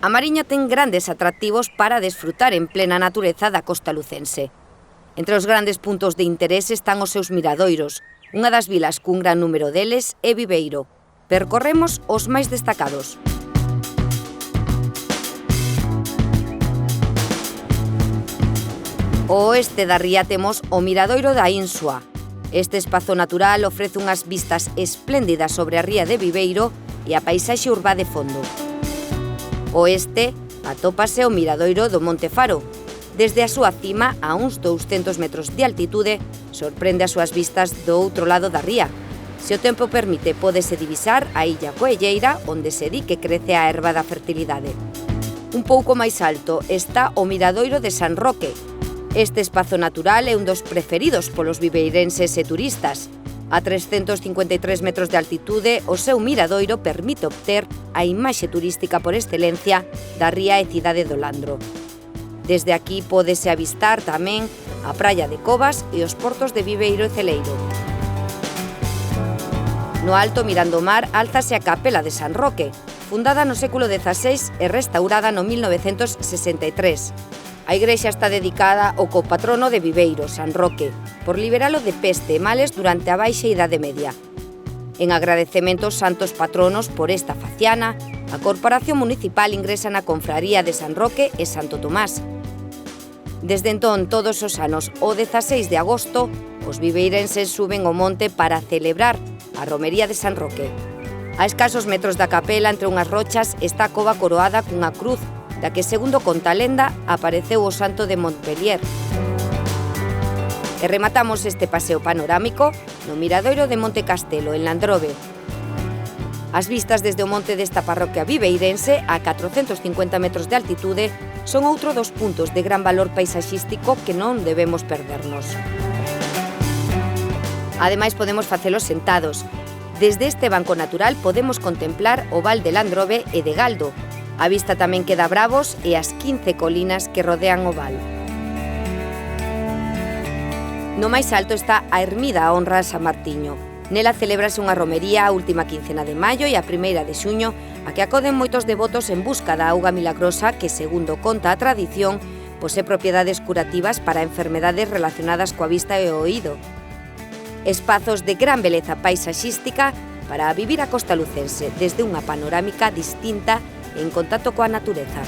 A Mariña ten grandes atractivos para desfrutar en plena natureza da costa lucense. Entre os grandes puntos de interese están os seus miradoiros. Unha das vilas cun gran número deles é Viveiro. Percorremos os máis destacados. Ao oeste da ría temos o Miradoiro da Insua. Este espazo natural ofrece unhas vistas espléndidas sobre a ría de Viveiro e a paisaxe urbá de fondo. Ao oeste atópase o Miradoiro do Monte Faro. Desde a súa cima, a uns 200 metros de altitude, sorprende as súas vistas do outro lado da ría. Se o tempo permite, pódese divisar a illa Coelleira, onde se di que crece a erva da fertilidade. Un pouco máis alto está o Miradoiro de San Roque. Este espazo natural é un dos preferidos polos viveirenses e turistas. A 353 metros de altitude, o seu miradoiro permite obter a imaxe turística por excelencia da ría e cidade do Landro. Desde aquí pódese avistar tamén a praia de Covas e os portos de Viveiro e Celeiro. No alto, mirando o mar, álzase a Capela de San Roque, fundada no século XVI e restaurada no 1963. A igrexa está dedicada ao copatrono de Viveiro, San Roque, por liberalo de peste e males durante a Baixa Idade Media. En agradecemento aos santos patronos por esta faciana, a Corporación Municipal ingresa na confraría de San Roque e Santo Tomás. Desde entón, todos os anos, o 16 de agosto, os viveirenses suben ao monte para celebrar a romería de San Roque. A escasos metros da capela, entre unhas rochas, está a cova coroada cunha cruz, da que, segundo conta a lenda, apareceu o santo de Montpellier. E rematamos este paseo panorámico no Miradoiro de Monte Castelo, en Landrove. As vistas desde o monte desta parroquia viveirense, a 450 metros de altitude, son outro dos puntos de gran valor paisaxístico que non debemos perdernos. Ademais, podemos facelo sentados. Desde este banco natural podemos contemplar o val de Landrove e de Galdo. A vista tamén queda Bravos e as 15 colinas que rodean o val. No máis alto está a ermida a honra a San Martiño. Nela celébrase unha romería a última quincena de maio e a primeira de xuño, a que acoden moitos devotos en busca da auga milagrosa que, segundo conta a tradición, posee propiedades curativas para enfermedades relacionadas coa vista e o oído. Espazos de gran beleza paisaxística para vivir a costa lucense desde unha panorámica distinta en contacto coa natureza.